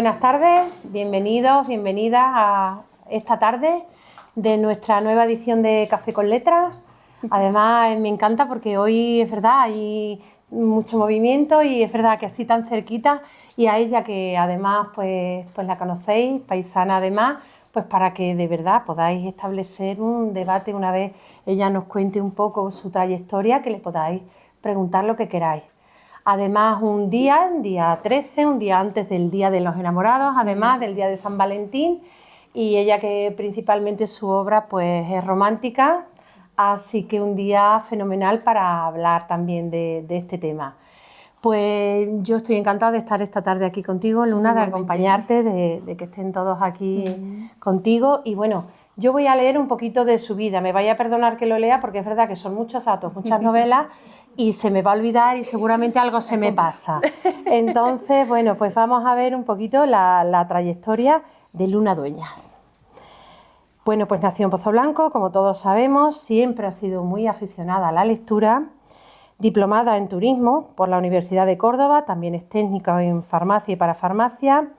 buenas tardes, bienvenidos, bienvenidas a esta tarde de nuestra nueva edición de Café con Letras. Además me encanta porque hoy es verdad, hay mucho movimiento y es verdad que así tan cerquita, y a ella que además pues la conocéis, paisana además, pues para que de verdad podáis establecer un debate una vez ella nos cuente un poco su trayectoria, que le podáis preguntar lo que queráis. Además, un día 13, un día antes del Día de los Enamorados, además del Día de San Valentín, y ella que principalmente su obra pues es romántica, así que un día fenomenal para hablar también de este tema. Pues yo estoy encantada de estar esta tarde aquí contigo, Luna, de acompañarte, de que estén todos aquí contigo. Y bueno, yo voy a leer un poquito de su vida, me vaya a perdonar que lo lea porque es verdad que son muchos datos, muchas novelas y se me va a olvidar y seguramente algo se me pasa. Entonces, bueno, pues vamos a ver un poquito la trayectoria de Luna Dueñas. Bueno, pues nació en Pozoblanco, como todos sabemos, siempre ha sido muy aficionada a la lectura. Diplomada en turismo por la Universidad de Córdoba, también es técnica en farmacia y parafarmacia,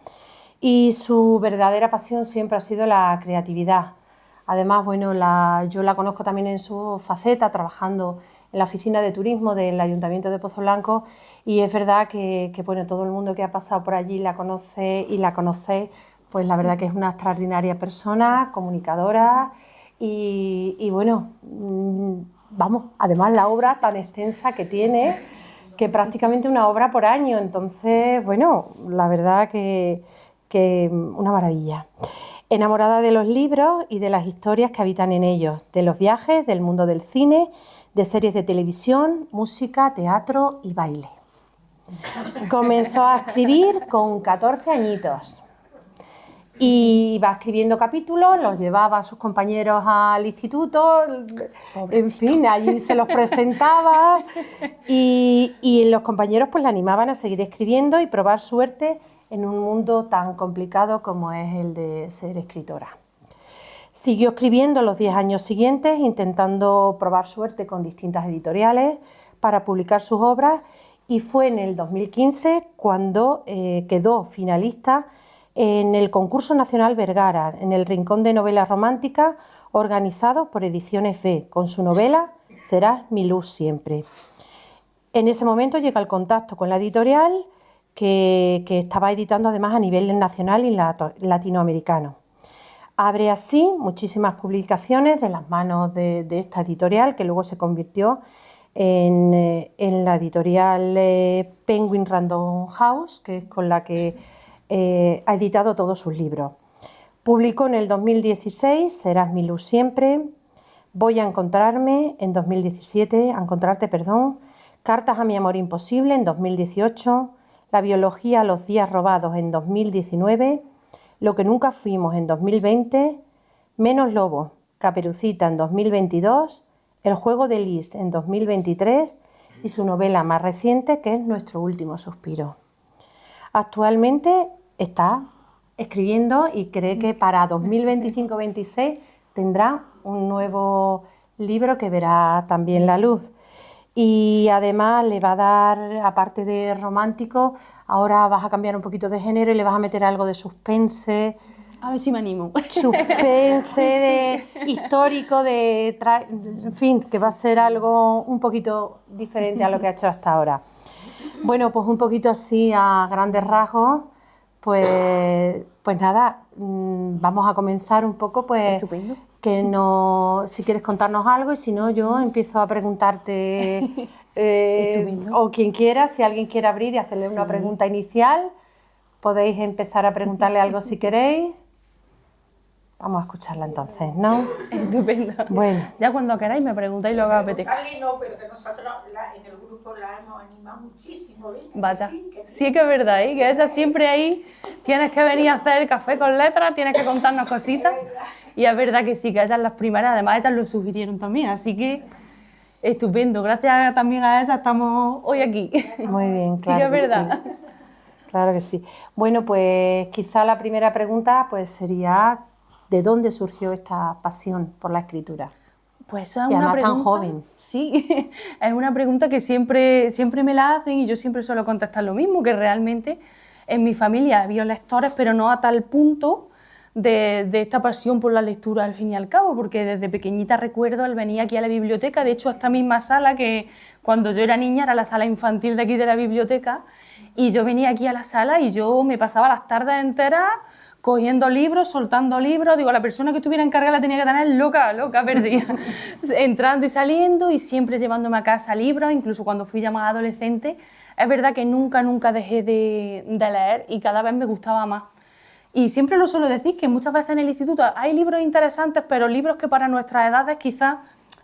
y su verdadera pasión siempre ha sido la creatividad. Además, bueno, yo la conozco también en su faceta, trabajando en la oficina de turismo del Ayuntamiento de Pozoblanco, y es verdad que bueno, todo el mundo que ha pasado por allí la conoce y la conocéis, pues la verdad que es una extraordinaria persona, comunicadora y bueno, vamos, además la obra tan extensa que tiene, que prácticamente una obra por año, entonces, bueno, la verdad que una maravilla. Enamorada de los libros y de las historias que habitan en ellos, de los viajes, del mundo del cine, de series de televisión, música, teatro y baile. Comenzó a escribir con 14 añitos. Y iba escribiendo capítulos, los llevaba a sus compañeros al instituto, en fin, allí se los presentaba y los compañeros pues la animaban a seguir escribiendo y probar suerte en un mundo tan complicado como es el de ser escritora. Siguió escribiendo los 10 años siguientes, intentando probar suerte con distintas editoriales para publicar sus obras, y fue en el 2015 cuando quedó finalista en el concurso nacional Vergara, en el Rincón de Novelas Románticas, organizado por Ediciones B, con su novela Serás mi luz siempre. En ese momento llega el contacto con la editorial, que estaba editando además a nivel nacional y latinoamericano. Abre así muchísimas publicaciones de las manos de esta editorial, que luego se convirtió en la editorial Penguin Random House, que es con la que ha editado todos sus libros. Publicó en el 2016 Serás mi luz siempre, Voy a encontrarte en 2017, Cartas a mi amor imposible en 2018, La biología a los días robados en 2019, Lo que nunca fuimos en 2020, Menos lobo, Caperucita en 2022, El juego de Lis en 2023 y su novela más reciente, que es Nuestro último suspiro. Actualmente está escribiendo y cree que para 2025-26 tendrá un nuevo libro que verá también la luz. Y además le va a dar, aparte de romántico, ahora vas a cambiar un poquito de género y le vas a meter algo de suspense. A ver si me animo. Suspense, de histórico, en fin, que va a ser algo un poquito diferente a lo que ha hecho hasta ahora. Bueno, pues un poquito así a grandes rasgos, pues nada, vamos a comenzar un poco, pues estupendo. Si quieres contarnos algo, y si no yo empiezo a preguntarte, o quien quiera, si alguien quiere abrir y hacerle una pregunta inicial, podéis empezar a preguntarle algo si queréis. Vamos a escucharla entonces, ¿no? Estupendo. Bueno. Ya cuando queráis me preguntáis lo que os apetezca. No, pero que nosotros en el grupo la hemos animado muchísimo. ¿Eh? Vaya, sí que es verdad, ¿eh? Que ella siempre ahí tienes que venir a hacer el Café con Letras, tienes que contarnos cositas. Y es verdad que sí, que ellas las primeras, además ellas lo sugirieron también, así que estupendo. Gracias también a ellas estamos hoy aquí. Muy bien, claro. Sí que es verdad. Sí. Claro que sí. Bueno, pues quizá la primera pregunta pues sería ¿de dónde surgió esta pasión por la escritura? Pues eso es y una además pregunta tan joven. Sí, es una pregunta que siempre me la hacen y yo siempre suelo contestar lo mismo, que realmente en mi familia había lectores, pero no a tal punto de esta pasión por la lectura al fin y al cabo, porque desde pequeñita recuerdo él venía aquí a la biblioteca, de hecho a esta misma sala que cuando yo era niña era la sala infantil de aquí de la biblioteca, y yo venía aquí a la sala y yo me pasaba las tardes enteras cogiendo libros, soltando libros, digo, la persona que estuviera encargada la tenía que tener loca, perdida, entrando y saliendo y siempre llevándome a casa libros, incluso cuando fui ya más adolescente, es verdad que nunca dejé de leer y cada vez me gustaba más. Y siempre lo suelo decir, que muchas veces en el instituto hay libros interesantes, pero libros que para nuestras edades quizás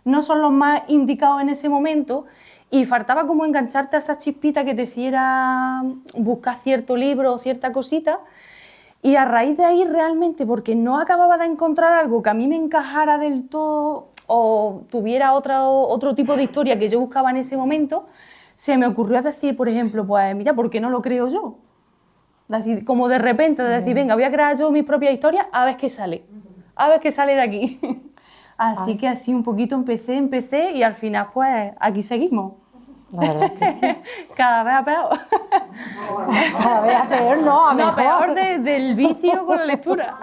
no son los más indicados en ese momento, y faltaba como engancharte a esa chispita que te hiciera buscar cierto libro o cierta cosita, y a raíz de ahí realmente, porque no acababa de encontrar algo que a mí me encajara del todo o tuviera otro tipo de historia que yo buscaba en ese momento, se me ocurrió decir, por ejemplo, pues mira, ¿por qué no lo creo yo? Así, como de repente, de decir, venga, voy a crear yo mi propia historia, a ver qué sale de aquí. Así que así un poquito empecé y al final pues aquí seguimos. La verdad es que sí. Cada vez a peor. Cada vez a peor, no, a mejor. Peor del vicio con la lectura.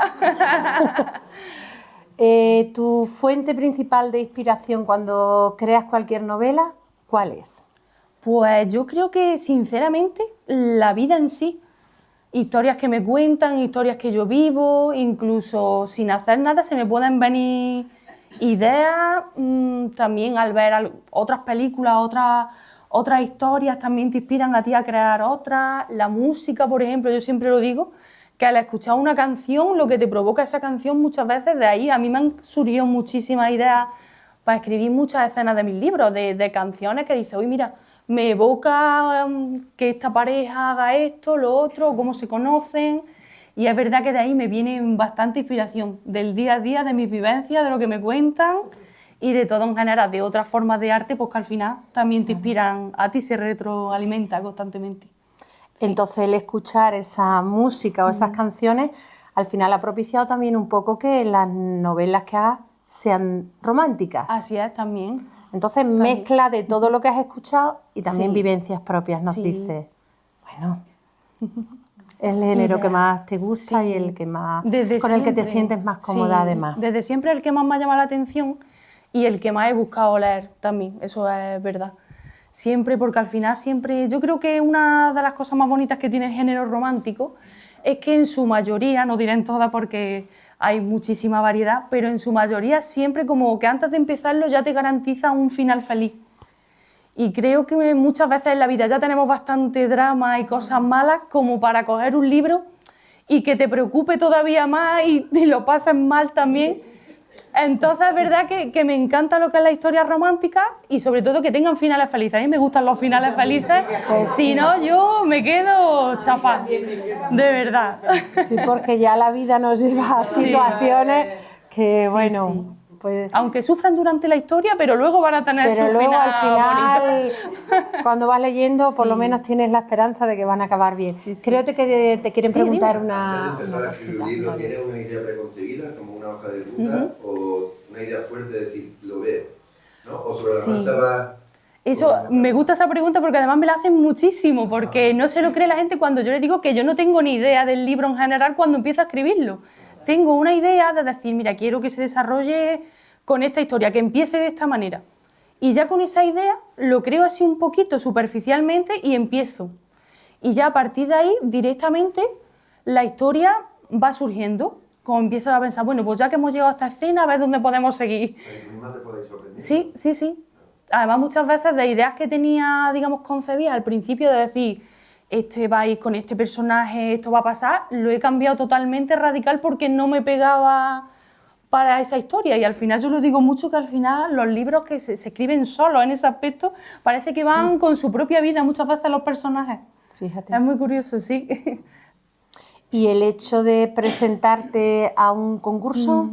¿Tu fuente principal de inspiración cuando creas cualquier novela, cuál es? Pues yo creo que, sinceramente, la vida en sí. Historias que me cuentan, historias que yo vivo, incluso sin hacer nada se me pueden venir ideas, también al ver otras películas, otras historias también te inspiran a ti a crear otras. La música, por ejemplo, yo siempre lo digo, que al escuchar una canción, lo que te provoca esa canción muchas veces, de ahí a mí me han surgido muchísimas ideas para escribir muchas escenas de mis libros, de canciones que dices, uy, mira, me evoca que esta pareja haga esto, lo otro, cómo se conocen, y es verdad que de ahí me viene bastante inspiración, del día a día, de mis vivencias, de lo que me cuentan, y de todo en general, de otras formas de arte, pues que al final también te inspiran, a ti se retroalimenta constantemente. Sí. Entonces el escuchar esa música o esas canciones, al final ha propiciado también un poco que las novelas que hagas sean románticas. Así es, también. Entonces mezcla de todo lo que has escuchado y también Sí. vivencias propias, nos Sí. dice. Bueno, es el género que más te gusta Sí. y el que más Desde con el que te siempre. sientes más cómoda Sí. además. Desde siempre el que más me ha llamado la atención y el que más he buscado leer también, eso es verdad. Siempre, porque al final siempre, yo creo que una de las cosas más bonitas que tiene el género romántico es que en su mayoría, no diré en todas porque hay muchísima variedad, pero en su mayoría siempre como que antes de empezarlo ya te garantiza un final feliz. Y creo que muchas veces en la vida ya tenemos bastante drama y cosas malas como para coger un libro y que te preocupe todavía más y lo pases mal también. Entonces es verdad que me encanta lo que es la historia romántica y sobre todo que tengan finales felices. A mí me gustan los finales felices, si no yo me quedo chafa, de verdad. Sí, porque ya la vida nos lleva a situaciones que, Sí, bueno, sí. pues... Aunque sufran durante la historia, pero luego van a tener Pero su luego final al bonito. final, cuando vas leyendo, por lo Sí. menos tienes la esperanza de que van a acabar bien. Sí. Creo que te quieren Sí, preguntar dime. una Antes de empezar a escribir un libro, ¿tienes una idea preconcebida, como una hoja de ruta, o una idea fuerte de decir, lo veo? ¿No? ¿O sobre Sí. la marcha vas...? Eso, me gusta esa pregunta porque además me la hacen muchísimo, porque no se lo cree la gente cuando yo le digo que yo no tengo ni idea del libro en general cuando empiezo a escribirlo. Tengo una idea de decir, mira, quiero que se desarrolle con esta historia, que empiece de esta manera. Y ya con esa idea lo creo así un poquito superficialmente y empiezo. Y ya a partir de ahí, directamente, la historia va surgiendo. Como empiezo a pensar, bueno, pues ya que hemos llegado a esta escena, a ver dónde podemos seguir. Tú misma te podéis sorprender. Sí, sí, sí. Además, muchas veces de ideas que tenía, digamos, concebidas al principio de decir, va a ir con este personaje, esto va a pasar, lo he cambiado totalmente radical porque no me pegaba para esa historia. Y al final yo lo digo mucho, que al final los libros que se escriben solos en ese aspecto parece que van con su propia vida muchas veces los personajes. Fíjate. Es muy curioso, sí. Y el hecho de presentarte a un concurso,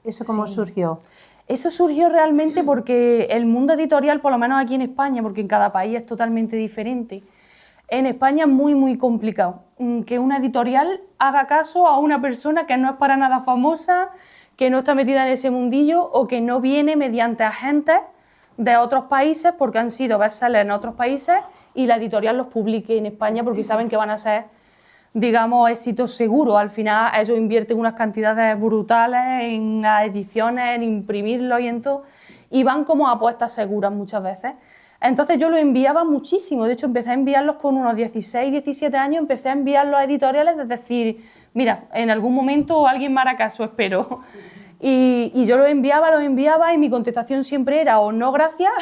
¿eso cómo Sí. surgió? Eso surgió realmente porque el mundo editorial, por lo menos aquí en España, porque en cada país es totalmente diferente, en España es muy, muy complicado que una editorial haga caso a una persona que no es para nada famosa, que no está metida en ese mundillo o que no viene mediante agentes de otros países porque han sido bestsellers en otros países y la editorial los publique en España porque saben que van a ser digamos, éxito seguro. Al final ellos invierten unas cantidades brutales en las ediciones, en imprimirlo y en todo, y van como a apuestas seguras muchas veces. Entonces yo los enviaba muchísimo, de hecho empecé a enviarlos con unos 16, 17 años, empecé a enviarlos a editoriales, es decir, mira, en algún momento alguien me hará caso, espero. Y yo los enviaba y mi contestación siempre era o no gracias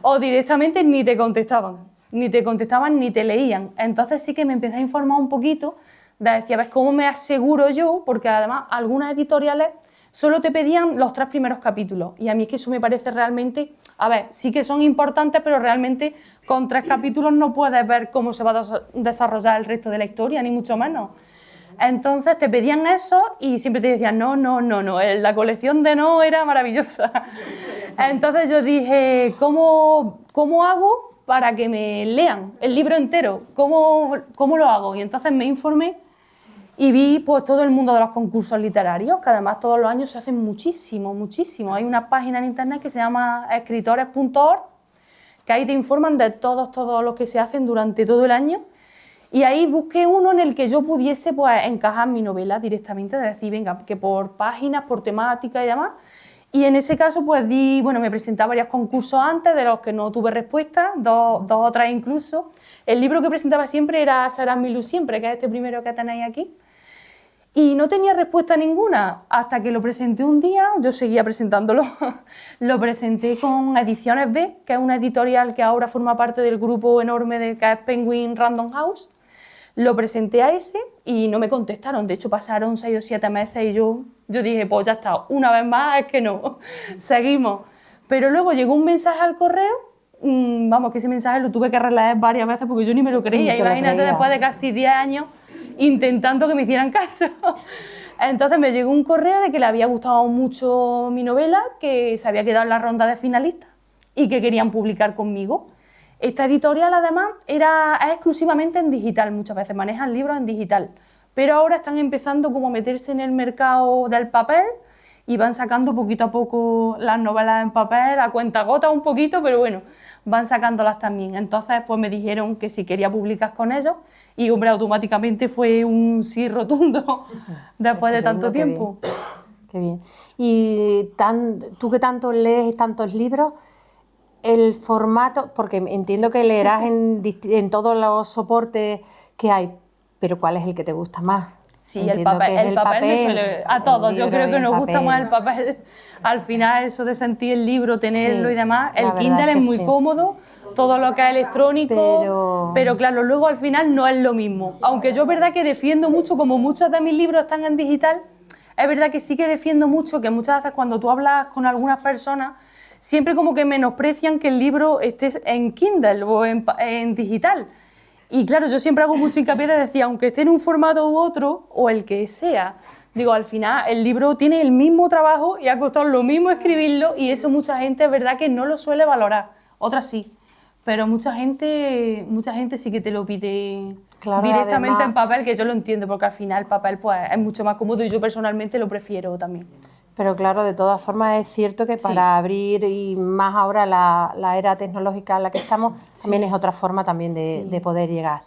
o directamente ni te contestaban ni te leían. Entonces sí que me empecé a informar un poquito, de decir, a ver, ¿cómo me aseguro yo? Porque además algunas editoriales solo te pedían los 3 primeros capítulos y a mí es que eso me parece realmente, a ver, sí que son importantes, pero realmente con 3 capítulos no puedes ver cómo se va a desarrollar el resto de la historia, ni mucho menos. Entonces te pedían eso y siempre te decían no, la colección de no era maravillosa. Entonces yo dije, ¿cómo hago para que me lean el libro entero? ¿Cómo lo hago? Y entonces me informé y vi pues todo el mundo de los concursos literarios, que además todos los años se hacen muchísimo. Hay una página en internet que se llama escritores.org, que ahí te informan de todos los que se hacen durante todo el año. Y ahí busqué uno en el que yo pudiese pues encajar mi novela directamente, de decir, venga, que por páginas, por temática y demás. Y en ese caso pues me presenté a varios concursos antes, de los que no tuve respuesta, dos o tres incluso. El libro que presentaba siempre era Serás mi luz siempre, que es este primero que tenéis aquí. Y no tenía respuesta ninguna, hasta que lo presenté un día, yo seguía presentándolo. Lo presenté con Ediciones B, que es una editorial que ahora forma parte del grupo enorme que es Penguin Random House. Lo presenté a ese y no me contestaron. De hecho, pasaron 6 o 7 meses y yo dije, pues ya está, una vez más es que no, seguimos. Pero luego llegó un mensaje al correo, que ese mensaje lo tuve que releer varias veces porque yo ni me lo creía. Imagínate, después de casi 10 años intentando que me hicieran caso. Entonces me llegó un correo de que le había gustado mucho mi novela, que se había quedado en la ronda de finalistas y que querían publicar conmigo. Esta editorial además es exclusivamente en digital, muchas veces manejan libros en digital, pero ahora están empezando como a meterse en el mercado del papel y van sacando poquito a poco las novelas en papel, a cuentagotas un poquito, pero bueno, van sacándolas también. Entonces pues me dijeron que si quería publicar con ellos y hombre, automáticamente fue un sí rotundo después de tanto tiempo. Qué bien. Y tú que tanto lees tantos libros, el formato, porque entiendo que leerás en todos los soportes que hay, pero ¿cuál es el que te gusta más? Sí, el papel me suele, a todos, yo creo que nos gusta más el papel. Al final eso de sentir el libro, tenerlo y demás, el Kindle es muy cómodo, todo lo que es electrónico, pero claro, luego al final no es lo mismo. Aunque yo es verdad que defiendo mucho, como muchos de mis libros están en digital, es verdad que sí que defiendo mucho que muchas veces cuando tú hablas con algunas personas, siempre como que menosprecian que el libro esté en Kindle o en digital. Y claro, yo siempre hago mucho hincapié de decir, aunque esté en un formato u otro, o el que sea, digo, al final el libro tiene el mismo trabajo y ha costado lo mismo escribirlo y eso mucha gente es verdad que no lo suele valorar, otras sí, pero mucha gente sí que te lo pide directamente en papel, que yo lo entiendo, porque al final el papel pues, es mucho más cómodo y yo personalmente lo prefiero también. Pero claro, de todas formas es cierto que para abrir, y más ahora la era tecnológica en la que estamos, también es otra forma también de poder llegar.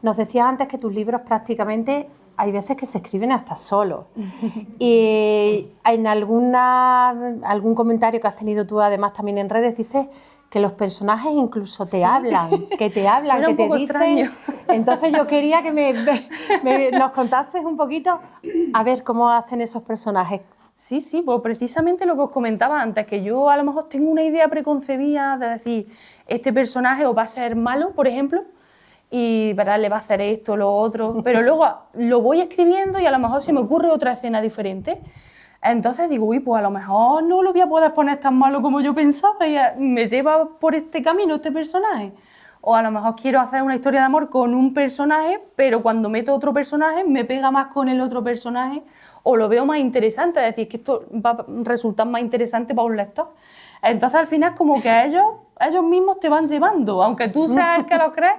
Nos decías antes que tus libros prácticamente hay veces que se escriben hasta solos. Y en algún comentario que has tenido tú además también en redes dices que los personajes incluso te hablan, que te dicen. Extraño. Entonces yo quería que nos contases un poquito a ver cómo hacen esos personajes. Sí, pues precisamente lo que os comentaba antes, que yo a lo mejor tengo una idea preconcebida de decir, este personaje o va a ser malo, por ejemplo, y ¿verdad? Le va a hacer esto, lo otro, pero luego lo voy escribiendo y a lo mejor se me ocurre otra escena diferente. Entonces digo, uy, pues a lo mejor no lo voy a poder poner tan malo como yo pensaba y me lleva por este camino este personaje. O a lo mejor quiero hacer una historia de amor con un personaje, pero cuando meto otro personaje me pega más con el otro personaje o lo veo más interesante, es decir, que esto va a resultar más interesante para un lector. Entonces al final como que ellos mismos te van llevando, aunque tú seas el que lo crees,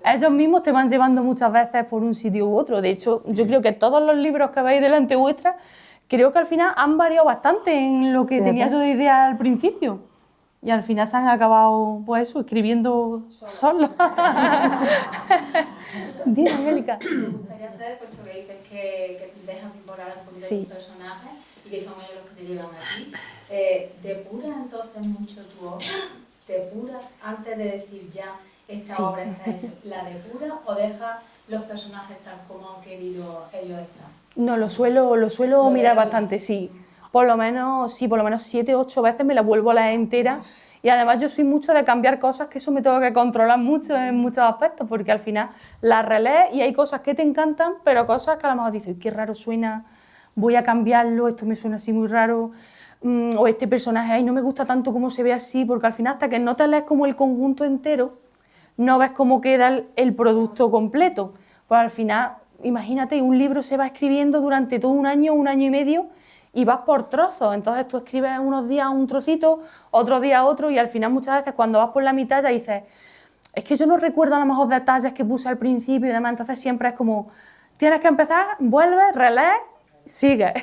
ellos mismos te van llevando muchas veces por un sitio u otro. De hecho, yo creo que todos los libros que veis delante vuestra, creo que al final han variado bastante en lo que tenía yo de idea al principio. y al final se han acabado, pues eso, escribiendo solos. Dime, Angélica. Me gustaría saber, puesto que dices que te dejan invocar un poquito Sí. tus personajes y que son ellos los que te llevan aquí. ¿Depuras entonces mucho tu obra? ¿Depuras antes de decir ya esta Sí. obra está hecha? ¿La depuras o dejas los personajes tal como han querido ellos estar? No, lo suelo mirar bastante, sí. Por lo menos 7, 8 veces me la vuelvo a leer entera. Y además yo soy mucho de cambiar cosas, que eso me tengo que controlar mucho en muchos aspectos, porque al final las relees y hay cosas que te encantan, pero cosas que a lo mejor dices, qué raro suena, voy a cambiarlo, esto me suena así muy raro, o este personaje, ay, no me gusta tanto cómo se ve así, porque al final hasta que no te lees como el conjunto entero, no ves cómo queda el producto completo. Pues al final, imagínate, un libro se va escribiendo durante todo un año y medio, y vas por trozos, entonces tú escribes unos días un trocito, otros días otro, y al final muchas veces cuando vas por la mitad ya dices, es que yo no recuerdo a lo mejor detalles que puse al principio y demás, entonces siempre es como, tienes que empezar, vuelves, relees, sigues,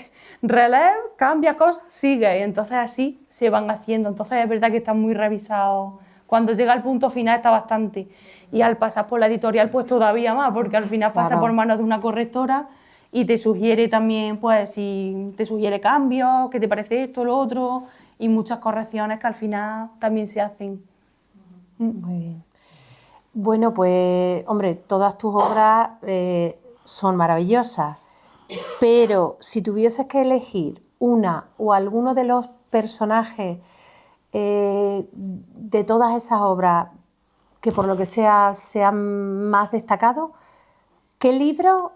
relees, cambias cosas, sigues, y entonces así se van haciendo, entonces es verdad que está muy revisado, cuando llega al punto final está bastante, y al pasar por la editorial pues todavía más, porque al final pasa por manos de una correctora, y te sugiere también, pues, si te sugiere cambios, qué te parece esto, lo otro, y muchas correcciones que al final también se hacen. Muy bien. Bueno, pues, hombre, todas tus obras son maravillosas, pero si tuvieses que elegir una o alguno de los personajes de todas esas obras que por lo que sea sean más destacados, ¿qué libro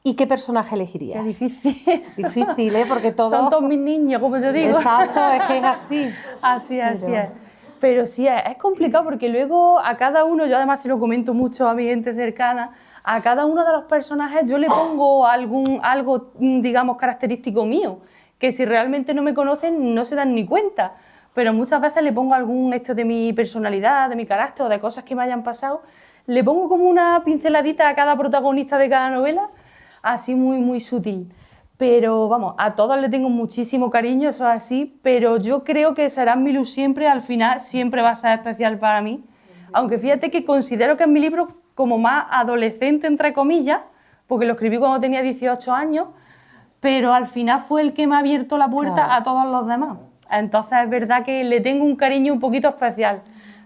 y qué personaje elegirías? Qué difícil es. Difícil, ¿eh? Porque todos... Son todos mis niños, como yo digo. Exacto, es que es así. Así es. Pero sí, es complicado porque luego a cada uno, yo además se lo comento mucho a mi gente cercana, a cada uno de los personajes yo le pongo algo, digamos, característico mío, que si realmente no me conocen no se dan ni cuenta, pero muchas veces le pongo algún hecho de mi personalidad, de mi carácter o de cosas que me hayan pasado, le pongo como una pinceladita a cada protagonista de cada novela, así muy, muy sutil. Pero vamos, a todos le tengo muchísimo cariño, eso es así, pero yo creo que Serás mi luz siempre, al final, siempre va a ser especial para mí. Aunque fíjate que considero que es mi libro como más adolescente, entre comillas, porque lo escribí cuando tenía 18 años, pero al final fue el que me ha abierto la puerta a todos los demás. Entonces es verdad que le tengo un cariño un poquito especial,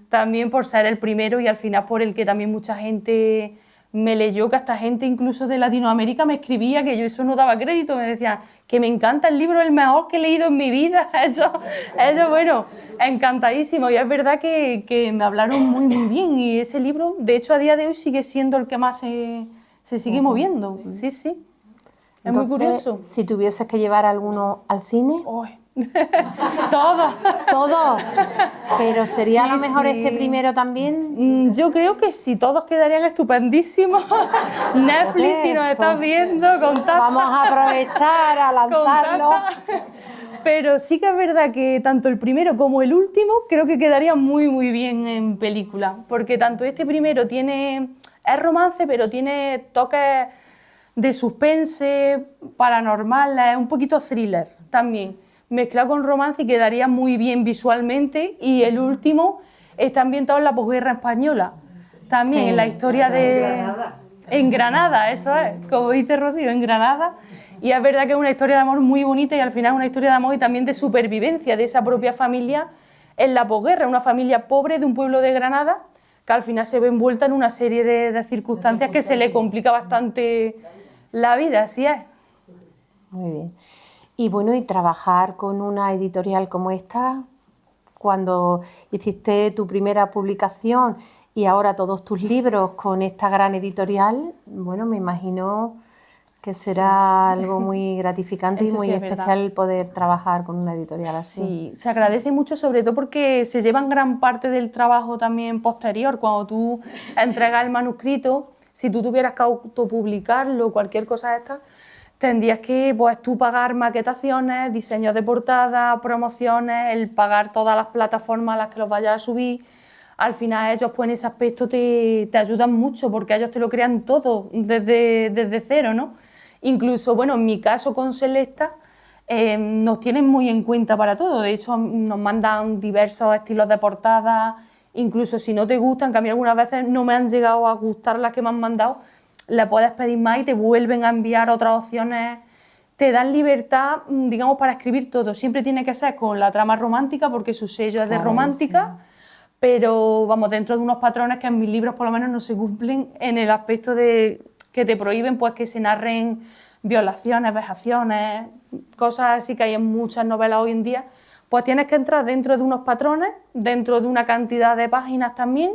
también por ser el primero y al final por el que también mucha gente me leyó, que hasta gente incluso de Latinoamérica me escribía, que yo eso no daba crédito, me decían que me encanta el libro, el mejor que he leído en mi vida, eso bueno, encantadísimo, y es verdad que me hablaron muy, muy bien, y ese libro, de hecho, a día de hoy sigue siendo el que más se sigue moviendo, sí. Es Entonces, muy curioso. Si tuvieses que llevar alguno al cine... ¡Ay! Todos. Todos. Pero sería Sí, a lo mejor sí. este primero también. Yo creo que sí, todos quedarían estupendísimos. Netflix, si nos Eso. estás viendo, contacta. Vamos a aprovechar a lanzarlo. Contacta. Pero sí que es verdad que tanto el primero como el último creo que quedarían muy, muy bien en película. Porque tanto este primero es romance, pero tiene toques de suspense, paranormal, un poquito thriller también, mezclado con romance, y quedaría muy bien visualmente. Y el último está ambientado en la posguerra española, también en la historia de... En Granada, eso es, como dice Rocío, en Granada. Y es verdad que es una historia de amor muy bonita, y al final es una historia de amor y también de supervivencia de esa propia familia en la posguerra, una familia pobre de un pueblo de Granada que al final se ve envuelta en una serie de circunstancias que se le complica bastante la vida, así es. Muy bien. Y bueno, y trabajar con una editorial como esta, cuando hiciste tu primera publicación y ahora todos tus libros con esta gran editorial, bueno, me imagino que será algo muy gratificante y Eso muy sí es verdad. especial poder trabajar con una editorial así. Sí, se agradece mucho, sobre todo porque se llevan gran parte del trabajo también posterior. Cuando tú entregas el manuscrito, si tú tuvieras que autopublicarlo, cualquier cosa de estas, tendrías que pues, tú pagar maquetaciones, diseños de portada, promociones, el pagar todas las plataformas a las que los vayas a subir. Al final ellos pues, en ese aspecto te ayudan mucho, porque ellos te lo crean todo desde cero, ¿no? Incluso, bueno, en mi caso con Selecta, nos tienen muy en cuenta para todo. De hecho, nos mandan diversos estilos de portada, incluso si no te gustan, que a mí algunas veces no me han llegado a gustar las que me han mandado, le puedes pedir más y te vuelven a enviar otras opciones. Te dan libertad, digamos, para escribir todo. Siempre tiene que ser con la trama romántica, porque su sello es de romántica, pero vamos, dentro de unos patrones que en mis libros por lo menos no se cumplen, en el aspecto de que te prohíben pues que se narren violaciones, vejaciones, cosas así que hay en muchas novelas hoy en día. Pues tienes que entrar dentro de unos patrones, dentro de una cantidad de páginas también.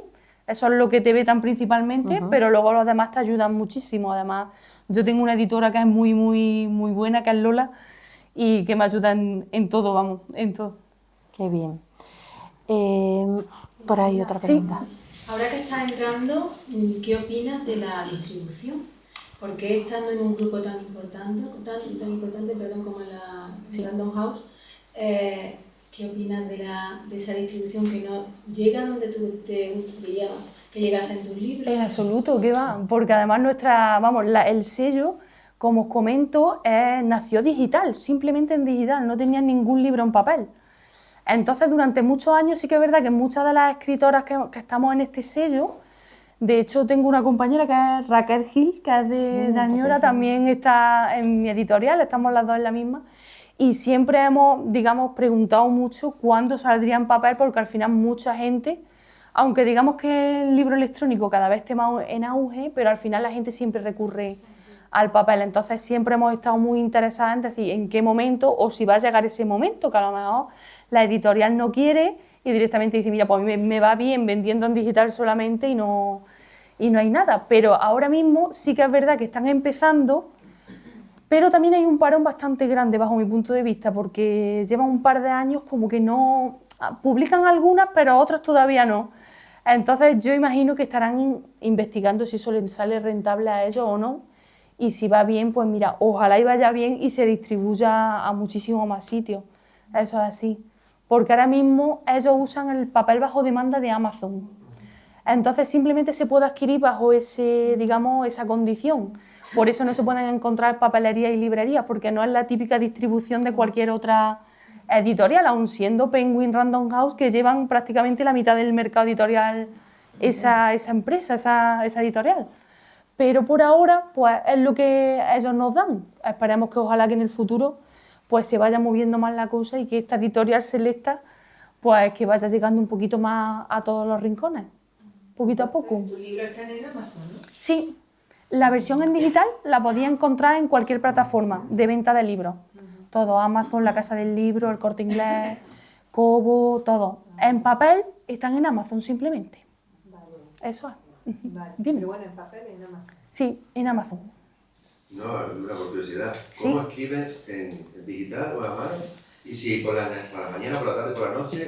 Eso es lo que te vetan principalmente, pero luego los demás te ayudan muchísimo. Además, yo tengo una editora que es muy buena, que es Lola, y que me ayuda en todo, vamos, en todo. Qué bien. Por ahí otra pregunta. Ahora que estás entrando, ¿qué opinas de la distribución? Porque estando en un grupo tan importante, como la Random House, ¿qué opinas de esa distribución que no llega donde tú te gustaría que llegase en tus libros? En absoluto, ¿qué va? Porque además el sello, como os comento, nació digital, simplemente en digital, no tenía ningún libro en papel. Entonces, durante muchos años sí que es verdad que muchas de las escritoras que estamos en este sello, de hecho tengo una compañera que es Raquel Gil, que es de Añora, también está en mi editorial, estamos las dos en la misma, y siempre hemos, digamos, preguntado mucho cuándo saldría en papel, porque al final mucha gente, aunque digamos que el libro electrónico cada vez esté más en auge, pero al final la gente siempre recurre al papel. Entonces siempre hemos estado muy interesadas en decir en qué momento, o si va a llegar ese momento, que a lo mejor la editorial no quiere y directamente dice, mira, pues a mí me va bien vendiendo en digital solamente y no hay nada. Pero ahora mismo sí que es verdad que están empezando, pero también hay un parón bastante grande bajo mi punto de vista, porque llevan un par de años como que no publican algunas, pero otras todavía no. Entonces yo imagino que estarán investigando si eso les sale rentable a ellos o no, y si va bien, pues mira, ojalá y vaya bien y se distribuya a muchísimos más sitios. Eso es así. Porque ahora mismo ellos usan el papel bajo demanda de Amazon. Entonces simplemente se puede adquirir bajo esa condición. Por eso no se pueden encontrar en papelerías y librerías, porque no es la típica distribución de cualquier otra editorial, aun siendo Penguin Random House, que llevan prácticamente la mitad del mercado editorial esa empresa, esa editorial. Pero por ahora pues es lo que ellos nos dan. Esperemos que ojalá que en el futuro pues se vaya moviendo más la cosa y que esta editorial selecta pues que vaya llegando un poquito más a todos los rincones, poquito a poco. Tu libro está en Amazon, ¿no? Sí, la versión en digital la podía encontrar en cualquier plataforma de venta de libros. Todo, Amazon, La Casa del Libro, El Corte Inglés, Kobo, todo. En papel están en Amazon simplemente. Eso es. Vale. Dime. Pero bueno, en papel en Amazon. Sí, en Amazon. No, una curiosidad. Sí. ¿Cómo escribes en digital o a mano? Y si por la mañana, por la tarde, por la noche,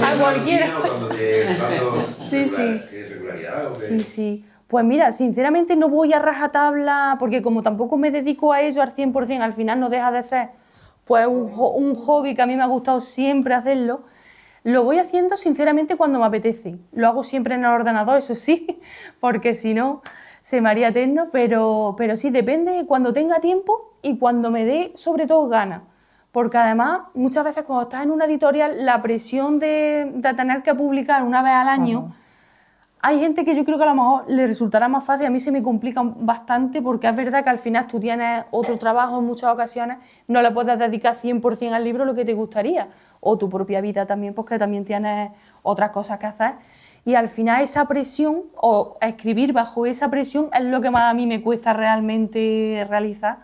A cualquiera. O cuando Sí, sí. ¿Qué regularidad? ¿O qué? Sí, sí. Pues mira, sinceramente no voy a rajatabla, porque como tampoco me dedico a ello al 100%, al final no deja de ser pues un hobby que a mí me ha gustado siempre hacerlo. Lo voy haciendo sinceramente cuando me apetece. Lo hago siempre en el ordenador, eso sí, porque si no se me haría eterno, pero sí, depende de cuando tenga tiempo y cuando me dé sobre todo ganas. Porque además, muchas veces cuando estás en una editorial, la presión de tener que publicar una vez al año, hay gente que yo creo que a lo mejor le resultará más fácil, a mí se me complica bastante porque es verdad que al final tú tienes otro trabajo en muchas ocasiones, no le puedes dedicar 100% al libro lo que te gustaría, o tu propia vida también, porque también tienes otras cosas que hacer, y al final esa presión, o escribir bajo esa presión, es lo que más a mí me cuesta realmente realizar,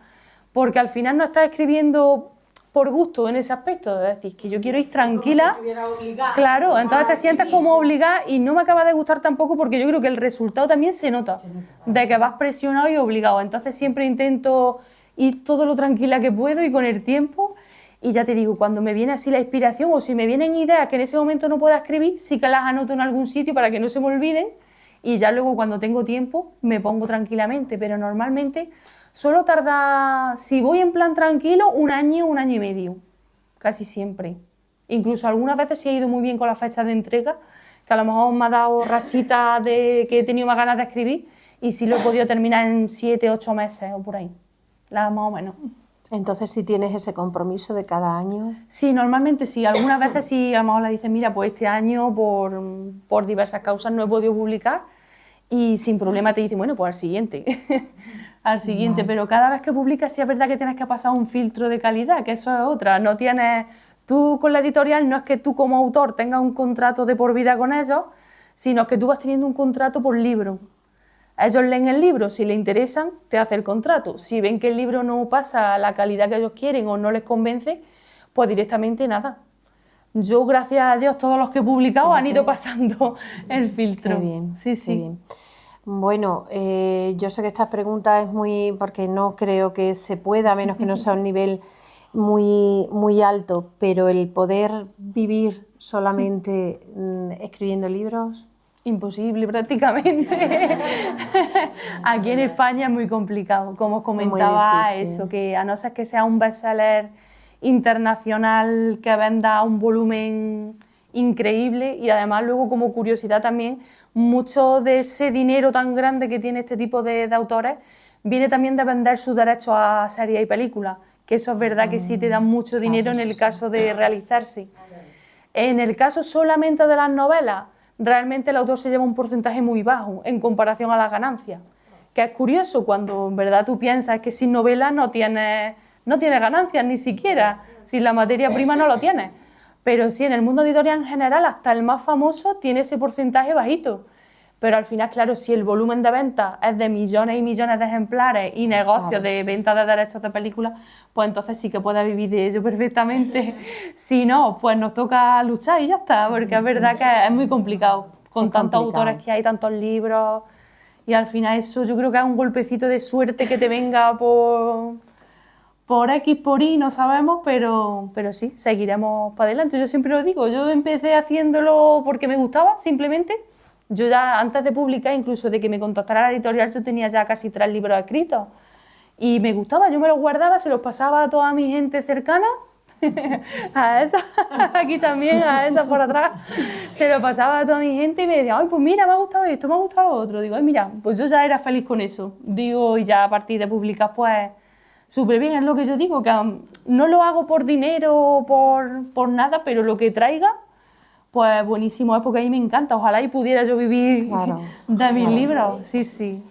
porque al final no estás escribiendo por gusto en ese aspecto, es decir, que yo quiero ir tranquila, claro, entonces te sientes como obligada y no me acaba de gustar tampoco porque yo creo que el resultado también se nota, de que vas presionado y obligado, entonces siempre intento ir todo lo tranquila que puedo y con el tiempo, y ya te digo, cuando me viene así la inspiración o si me vienen ideas que en ese momento no pueda escribir, sí que las anoto en algún sitio para que no se me olviden y ya luego cuando tengo tiempo me pongo tranquilamente, pero normalmente suelo tardar, si voy en plan tranquilo, un año y medio, casi siempre. Incluso algunas veces sí he ido muy bien con la fecha de entrega, que a lo mejor me ha dado rachitas de que he tenido más ganas de escribir y sí lo he podido terminar en 7, 8 meses o por ahí, más o menos. Entonces, si tienes ese compromiso de cada año... Sí, normalmente sí. Algunas veces sí, a lo mejor le dicen, mira, pues este año por diversas causas no he podido publicar y sin problema te dicen, bueno, pues al siguiente. Al siguiente, Vale. pero cada vez que publicas sí es verdad que tienes que pasar un filtro de calidad, que eso es otra. No tienes, tú con la editorial no es que tú como autor tengas un contrato de por vida con ellos, sino que tú vas teniendo un contrato por libro. Ellos leen el libro, si les interesan, te hace el contrato. Si ven que el libro no pasa a la calidad que ellos quieren o no les convence, pues directamente nada. Yo, gracias a Dios, todos los que he publicado han ido pasando el filtro. Qué bien, Sí, qué sí. bien. Bueno, yo sé que esta pregunta es muy... porque no creo que se pueda, a menos que no sea un nivel muy alto, pero el poder vivir solamente escribiendo libros... Imposible prácticamente. Aquí en España es muy complicado, como os comentaba, difícil. eso, que a no ser que sea un bestseller internacional que venda un volumen increíble y además luego como curiosidad también, mucho de ese dinero tan grande que tiene este tipo de autores viene también de vender sus derechos a series y películas, que eso es verdad que sí te dan mucho dinero en el caso de realizarse. En el caso solamente de las novelas, realmente el autor se lleva un porcentaje muy bajo en comparación a las ganancias, que es curioso cuando en verdad tú piensas que sin novela no tienes ganancias ni siquiera, sin la materia prima no lo tienes, pero sí, en el mundo editorial en general, hasta el más famoso tiene ese porcentaje bajito, pero al final, claro, si el volumen de ventas es de millones y millones de ejemplares y negocios de venta de derechos de películas, pues entonces sí que puedes vivir de ello perfectamente. Si no, pues nos toca luchar y ya está, porque es verdad que es muy complicado, con tantos autores que hay, tantos libros, y al final eso yo creo que es un golpecito de suerte que te venga por X, por Y, no sabemos, pero sí, seguiremos para adelante. Yo siempre lo digo, yo empecé haciéndolo porque me gustaba, simplemente. Yo ya antes de publicar, incluso de que me contactara la editorial, yo tenía ya casi 3 libros escritos y me gustaba, yo me los guardaba, se los pasaba a toda mi gente cercana, a esa, aquí también, a esa por atrás, se lo pasaba a toda mi gente y me decía, ay, pues mira, me ha gustado esto, me ha gustado lo otro. Digo, ay, mira, pues yo ya era feliz con eso. Digo, y ya a partir de publicar, pues súper bien, es lo que yo digo, que no lo hago por dinero o por nada, pero lo que traiga, pues buenísimo, es porque a mí me encanta. Ojalá y pudiera yo vivir de mis libros. Sí, sí.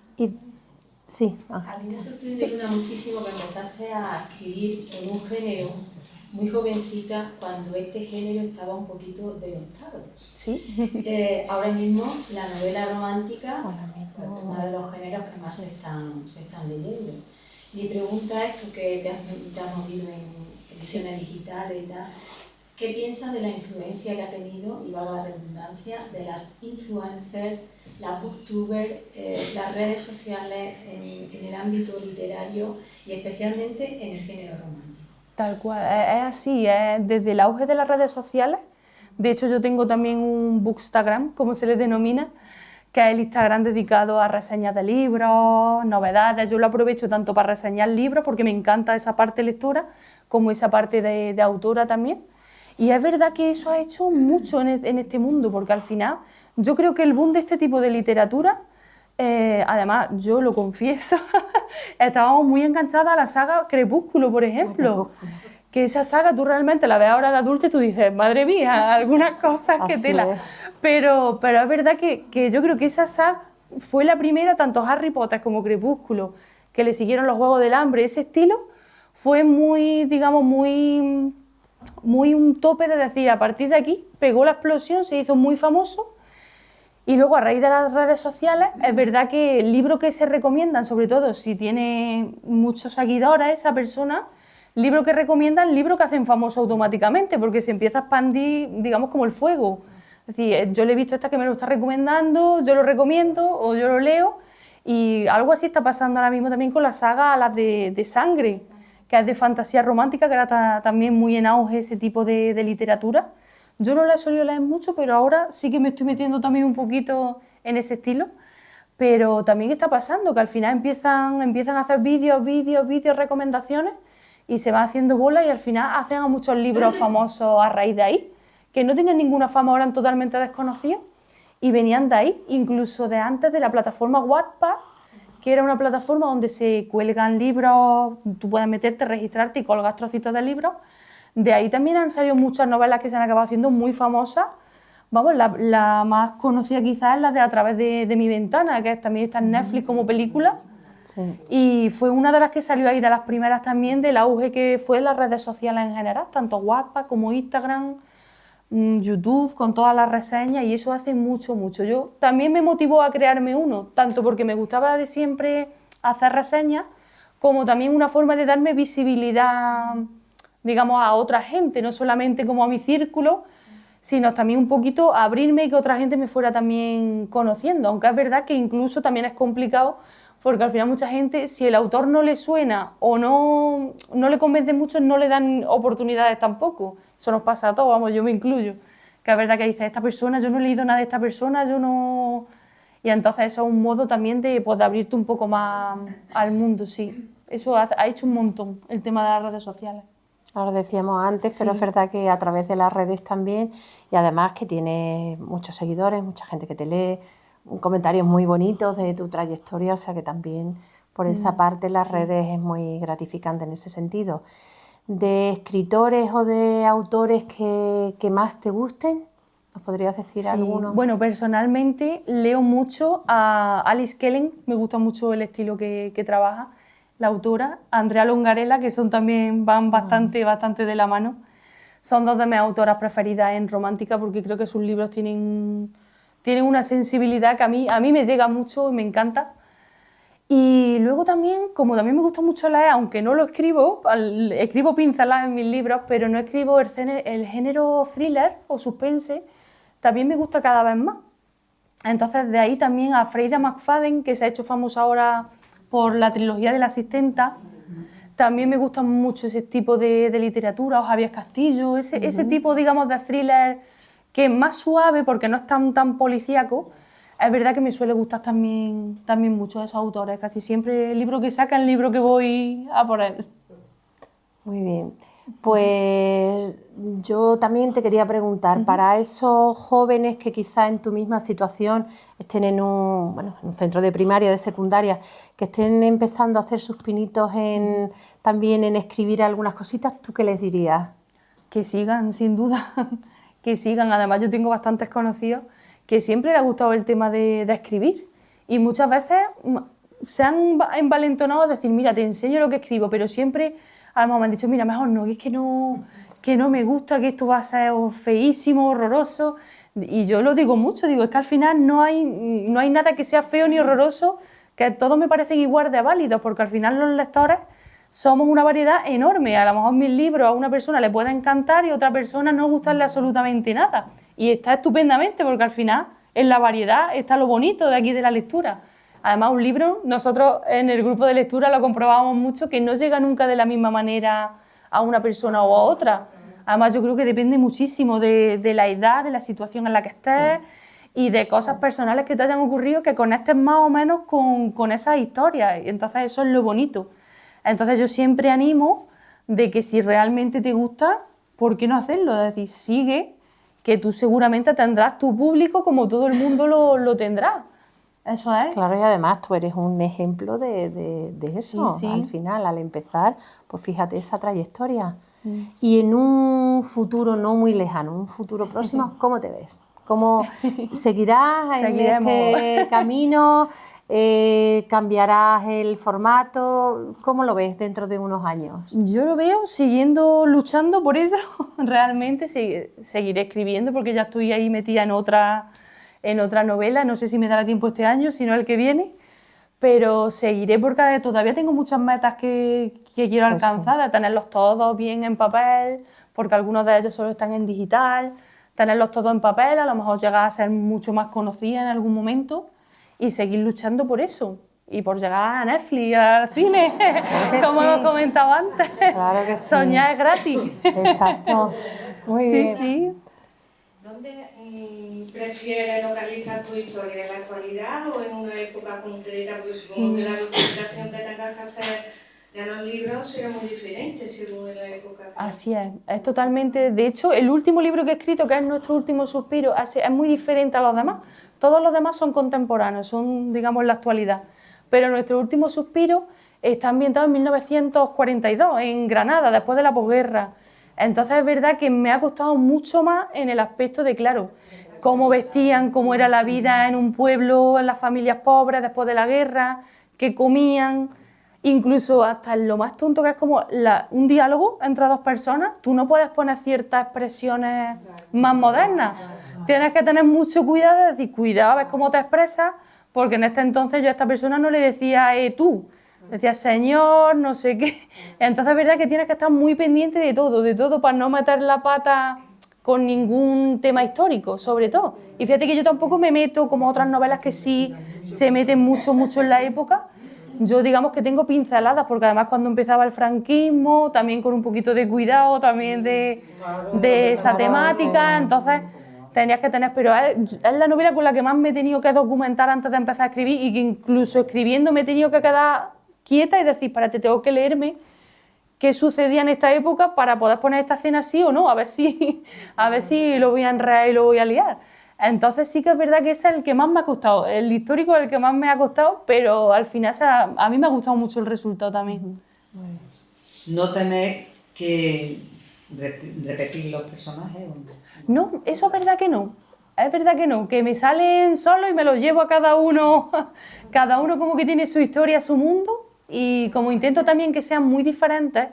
Sí. A mí me sorprende Luna, muchísimo que empezaste a escribir en un género muy jovencita cuando este género estaba un poquito denostado. Sí. Ahora mismo la novela romántica es uno de los géneros que más se están leyendo. Mi pregunta es, tú que te has movido en ediciones digitales y tal, ¿qué piensas de la influencia que ha tenido, y valga la redundancia, de las influencers, las booktubers, las redes sociales en el ámbito literario y especialmente en el género romántico? Tal cual, es así, desde el auge de las redes sociales. De hecho, yo tengo también un bookstagram, como se les denomina, que es el Instagram dedicado a reseñas de libros, novedades. Yo lo aprovecho tanto para reseñar libros, porque me encanta esa parte de lectura, como esa parte de autora también. Y es verdad que eso ha hecho mucho en este mundo, porque al final yo creo que el boom de este tipo de literatura, además yo lo confieso, estábamos muy enganchadas a la saga Crepúsculo, por ejemplo. Que esa saga tú realmente la ves ahora de adulta y tú dices, madre mía, algunas cosas que tela. Pero es verdad que yo creo que esa saga fue la primera, tanto Harry Potter como Crepúsculo, que le siguieron los Juegos del Hambre, ese estilo fue muy, digamos, muy un tope de decir, a partir de aquí pegó la explosión, se hizo muy famoso. Y luego, a raíz de las redes sociales, es verdad que el libro que se recomiendan, sobre todo si tiene muchos seguidores esa persona, libro que recomiendan, libro que hacen famoso automáticamente, porque se empieza a expandir, digamos, como el fuego. Es decir, yo le he visto esta que me lo está recomendando, yo lo recomiendo o yo lo leo, y algo así está pasando ahora mismo también con la saga Las de Sangre, que es de fantasía romántica, que era también muy en auge ese tipo de literatura. Yo no la he solido leer mucho, pero ahora sí que me estoy metiendo también un poquito en ese estilo. Pero también está pasando que al final empiezan a hacer vídeos, recomendaciones, y se va haciendo bola y al final hacen a muchos libros famosos a raíz de ahí, que no tienen ninguna fama, ahora eran totalmente desconocidos y venían de ahí, incluso de antes de la plataforma Wattpad, que era una plataforma donde se cuelgan libros, tú puedes meterte, registrarte y colgar trocitos de libros. De ahí también han salido muchas novelas que se han acabado haciendo muy famosas. Vamos, la más conocida quizás es la de A través de mi ventana, que también está en Netflix como película. Sí. Y fue una de las que salió ahí, de las primeras también, del auge que fue en las redes sociales en general, tanto WhatsApp como Instagram, YouTube, con todas las reseñas, y eso hace mucho, mucho. Yo también me motivó a crearme uno, tanto porque me gustaba de siempre hacer reseñas, como también una forma de darme visibilidad, digamos, a otra gente, no solamente como a mi círculo, sino también un poquito abrirme y que otra gente me fuera también conociendo, aunque es verdad que incluso también es complicado, porque al final mucha gente, si el autor no le suena o no le convence mucho, no le dan oportunidades tampoco. Eso nos pasa a todos, vamos, yo me incluyo. Que es verdad que dices, esta persona, yo no he leído nada de esta persona, yo no... Y entonces eso es un modo también de, pues, de abrirte un poco más al mundo, sí. Eso ha hecho un montón, el tema de las redes sociales. Ahora decíamos antes, pero Sí. es verdad que a través de las redes también, y además que tienes muchos seguidores, mucha gente que te lee, comentarios muy bonitos de tu trayectoria, o sea que también por esa parte las redes es muy gratificante en ese sentido. ¿De escritores o de autores que más te gusten? ¿Nos podrías decir Sí. alguno? Bueno, personalmente leo mucho a Alice Kellen, me gusta mucho el estilo que trabaja, la autora, Andrea Longarella, que son también, van bastante de la mano. Son dos de mis autoras preferidas en romántica, porque creo que sus libros tienen una sensibilidad que a mí me llega mucho y me encanta. Y luego también, como también me gusta mucho leer, aunque no lo escribo, escribo pinceladas en mis libros, pero no escribo el género thriller o suspense, también me gusta cada vez más. Entonces, de ahí también a Freida McFadden, que se ha hecho famosa ahora por la trilogía de La Asistenta, también me gusta mucho ese tipo de literatura, o Javier Castillo, ese tipo, digamos, de thriller que es más suave porque no es tan policíaco. Es verdad que me suele gustar también mucho de esos autores, casi siempre el libro que sacan, el libro que voy a por él. Muy bien. Pues yo también te quería preguntar, para esos jóvenes que quizá en tu misma situación estén en un centro de primaria, de secundaria, que estén empezando a hacer sus pinitos también en escribir algunas cositas, ¿tú qué les dirías? Que sigan, sin duda, que sigan. Además, yo tengo bastantes conocidos que siempre les ha gustado el tema de escribir, y muchas veces se han envalentonado a decir, mira, te enseño lo que escribo, pero siempre a lo mejor me han dicho, mira, mejor no, que es que no me gusta, que esto va a ser feísimo, horroroso. Y yo lo digo mucho, digo, es que al final no hay nada que sea feo ni horroroso, que todos me parecen igual de válidos, porque al final los lectores somos una variedad enorme. A lo mejor mis libros a una persona le puede encantar y a otra persona no gustarle absolutamente nada. Y está estupendamente, porque al final en la variedad está lo bonito de aquí de la lectura. Además, un libro, nosotros en el grupo de lectura lo comprobamos mucho, que no llega nunca de la misma manera a una persona o a otra. Además, yo creo que depende muchísimo de la edad, de la situación en la que estés, y de cosas personales que te hayan ocurrido que conectes más o menos con esas historias. Y entonces eso es lo bonito. Entonces yo siempre animo de que si realmente te gusta, ¿por qué no hacerlo? Es decir, sigue, que tú seguramente tendrás tu público como todo el mundo lo tendrá. Eso es. Claro, y además tú eres un ejemplo de eso. Sí, sí. Al final, al empezar, pues fíjate esa trayectoria. Y en un futuro no muy lejano, un futuro próximo, ¿cómo te ves? ¿Cómo seguirás en este camino? ¿Cambiarás el formato? ¿Cómo lo ves dentro de unos años? Yo lo veo siguiendo luchando por eso. Realmente seguiré escribiendo, porque ya estoy ahí metida en otra novela. No sé si me dará tiempo este año, si no el que viene, pero seguiré porque todavía tengo muchas metas que quiero alcanzar, de tenerlos todos bien en papel, porque algunos de ellos solo están en digital. Tenerlos todos en papel, a lo mejor llegar a ser mucho más conocida en algún momento, y seguir luchando por eso, y por llegar a Netflix, al cine, Claro como sí. hemos comentado antes. Claro que sí. Soñar es gratis. Exacto. Muy bien. Sí. ¿Dónde prefieres localizar tu historia? ¿En la actualidad o en una época concreta? Porque supongo que la localización que tengas que hacer de los libros será muy diferente según la época. Así es totalmente. De hecho, el último libro que he escrito, que es Nuestro último suspiro, es muy diferente a los demás. Todos los demás son contemporáneos, son, digamos, la actualidad. pero nuestro último suspiro está ambientado en 1942, en Granada, después de la posguerra. Entonces es verdad que me ha costado mucho más en el aspecto de, claro, cómo vestían, cómo era la vida en un pueblo, en las familias pobres después de la guerra, qué comían, incluso hasta lo más tonto que es como un diálogo entre dos personas. Tú no puedes poner ciertas expresiones más modernas. Tienes que tener mucho cuidado de decir, cuidado, ves cómo te expresas, porque en este entonces yo a esta persona no le decía tú, decía señor, no sé qué. Entonces es verdad que tienes que estar muy pendiente de todo para no meter la pata con ningún tema histórico, sobre todo. Y fíjate que yo tampoco me meto como otras novelas que sí se meten mucho en la época. Yo digamos que tengo pinceladas, porque además cuando empezaba el franquismo, también con un poquito de cuidado también de esa temática, entonces tenías que tener, pero es la novela con la que más me he tenido que documentar antes de empezar a escribir, y que incluso escribiendo me he tenido que quedar quieta y decir, espérate, tengo que leerme qué sucedía en esta época para poder poner esta escena sí o no, a ver si lo voy a enredar y lo voy a liar. Entonces sí que es verdad que ese es el que más me ha costado, el histórico es el que más me ha costado, pero al final a mí me ha gustado mucho el resultado también. ¿No tener que repetir los personajes? No, eso es verdad que no. Es verdad que no, que me salen solos y me los llevo a cada uno como que tiene su historia, su mundo, y como intento también que sean muy diferentes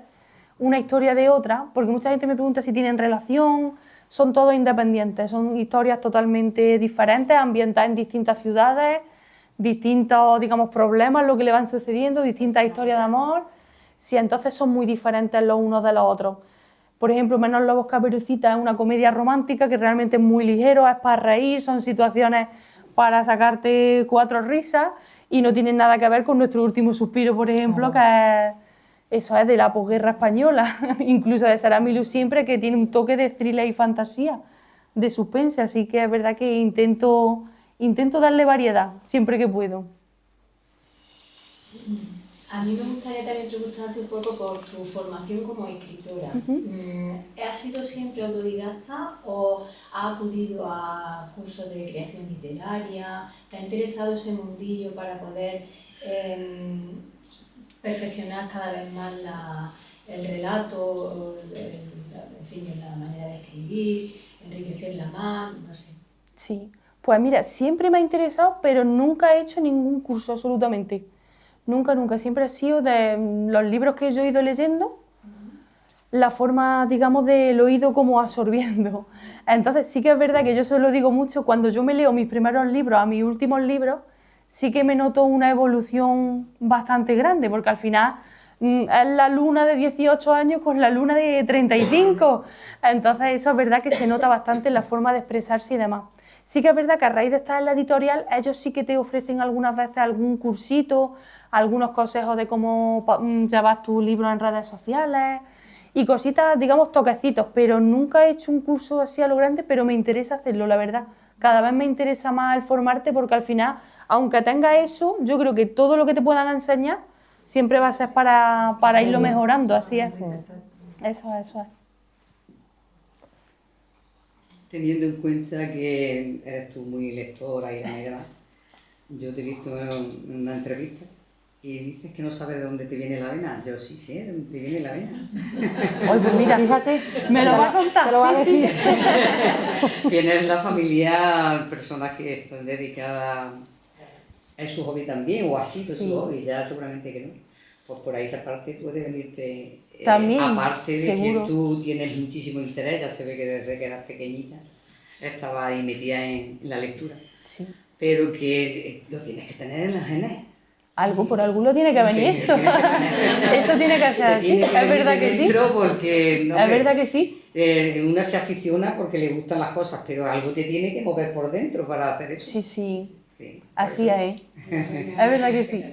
una historia de otra, porque mucha gente me pregunta si tienen relación, son todos independientes, son historias totalmente diferentes, ambientadas en distintas ciudades, distintos, digamos, problemas, lo que le van sucediendo, distintas historias de amor, sí, entonces son muy diferentes los unos de los otros. Por ejemplo, Menos lobos Caperucita es una comedia romántica que realmente es muy ligero, es para reír, son situaciones para sacarte 4 risas y no tienen nada que ver con Nuestro último suspiro, por ejemplo, que eso es de la posguerra española, incluso de Será mi luz siempre, que tiene un toque de thriller y fantasía, de suspense, así que es verdad que intento darle variedad siempre que puedo. A mí me gustaría también preguntarte un poco por tu formación como escritora. ¿Has sido siempre autodidacta o has acudido a cursos de creación literaria? ¿Te ha interesado ese mundillo para poder perfeccionar cada vez más el relato, en fin, la manera de escribir, enriquecerla más, no sé? Sí, pues mira, siempre me ha interesado, pero nunca he hecho ningún curso absolutamente. Nunca, siempre ha sido de los libros que yo he ido leyendo, la forma, digamos, del oído como absorbiendo. Entonces sí que es verdad que yo se lo digo mucho, cuando yo me leo mis primeros libros a mis últimos libros, sí que me noto una evolución bastante grande, porque al final es la Luna de 18 años con la Luna de 35. Entonces eso es verdad que se nota bastante en la forma de expresarse y demás. Sí que es verdad que a raíz de estar en la editorial, ellos sí que te ofrecen algunas veces algún cursito, algunos consejos de cómo llevar tu libro en redes sociales y cositas, digamos, toquecitos, pero nunca he hecho un curso así a lo grande, pero me interesa hacerlo, la verdad. Cada vez me interesa más el formarte porque al final, aunque tenga eso, yo creo que todo lo que te puedan enseñar siempre va a ser para irlo mejorando, así es. Eso es. Teniendo en cuenta que eres tú muy lectora y demás, yo te he visto en una entrevista y dices que no sabes de dónde te viene la avena. Yo sí sé de dónde te viene la avena. Oye, pues mira, fíjate, me lo va a contar. Te lo va a decir. Tienes la familia, personas que están dedicadas, es su hobby también, o así de su hobby, ya seguramente que no. Pues por ahí esa parte puede venirte. También, aparte de seguro. que tú tienes muchísimo interés, ya se ve que desde que eras pequeñita estabas ahí metida en la lectura. Sí. Pero que lo tienes que tener en los genes. Algo por algo lo tiene que venir eso. Eso tiene que ser así. Es verdad que sí. Porque, no, es verdad que sí. Uno se aficiona porque le gustan las cosas, pero algo te tiene que mover por dentro para hacer eso. Sí. Sí, Así es. Es verdad que sí.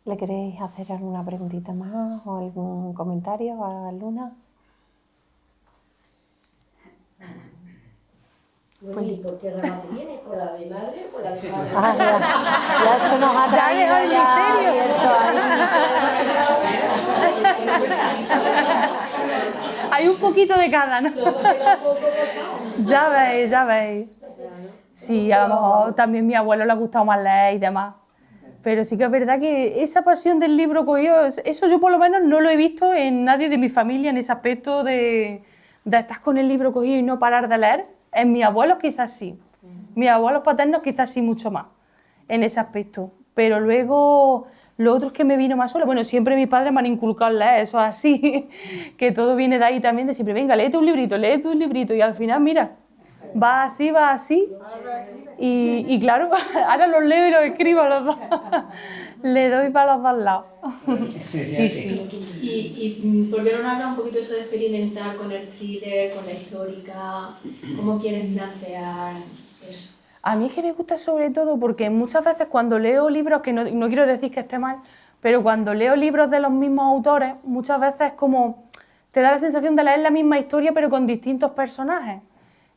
¿Le queréis hacer alguna preguntita más o algún comentario a Luna? Bueno, ¿y por qué rama te vienes? ¿Por la de mi madre o por la de mi padre? Ya eso nos ha traído dejó el misterio. Hay un poquito de cada, ¿no? Luego queda un poco cortado. Ya veis. Sí, a lo mejor también a mi abuelo le ha gustado más leer y demás. Pero sí que es verdad que esa pasión del libro cogido, eso yo por lo menos no lo he visto en nadie de mi familia, en ese aspecto de estar con el libro cogido y no parar de leer. En mis abuelos quizás sí. Mis abuelos paternos quizás sí mucho más en ese aspecto. Pero luego, lo otro es que me vino más sola. Bueno, siempre mis padres me han inculcado leer, eso es así, que todo viene de ahí también, de siempre, venga, léete un librito, y al final, mira, va así, y claro, ahora los leo y los escribo a los dos. Le doy para los dos lados. Sí. ¿Y por qué no nos habla un poquito eso de experimentar con el thriller, con la histórica? ¿Cómo quieres plantear eso? A mí es que me gusta sobre todo porque muchas veces cuando leo libros, que no quiero decir que esté mal, pero cuando leo libros de los mismos autores, muchas veces es como te da la sensación de leer la misma historia pero con distintos personajes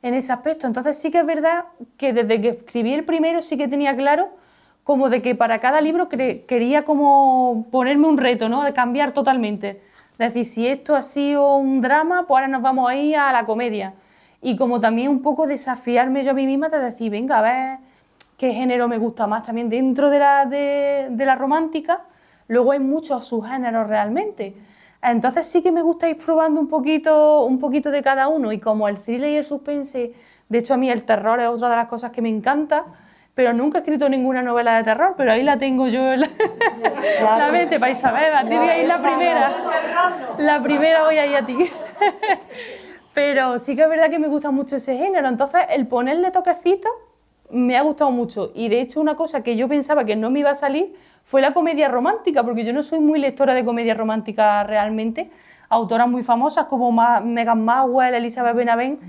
en ese aspecto. Entonces sí que es verdad que desde que escribí el primero sí que tenía claro como de que para cada libro quería como ponerme un reto, ¿no? De cambiar totalmente. Es decir, si esto ha sido un drama, pues ahora nos vamos a ir a la comedia. Y como también un poco desafiarme yo a mí misma de decir, venga, a ver qué género me gusta más. También dentro de la romántica, luego hay muchos subgéneros realmente. Entonces sí que me gusta ir probando un poquito de cada uno. Y como el thriller y el suspense, de hecho a mí el terror es otra de las cosas que me encanta, pero nunca he escrito ninguna novela de terror, pero ahí la tengo yo en la mente, para Isabel, a ti voy a ir la primera. La primera voy a ir a ti. Pero sí que es verdad que me gusta mucho ese género, entonces el ponerle toquecitos me ha gustado mucho. Y de hecho una cosa que yo pensaba que no me iba a salir fue la comedia romántica, porque yo no soy muy lectora de comedia romántica realmente. Autoras muy famosas como Megan Maxwell, Elizabeth Benavent,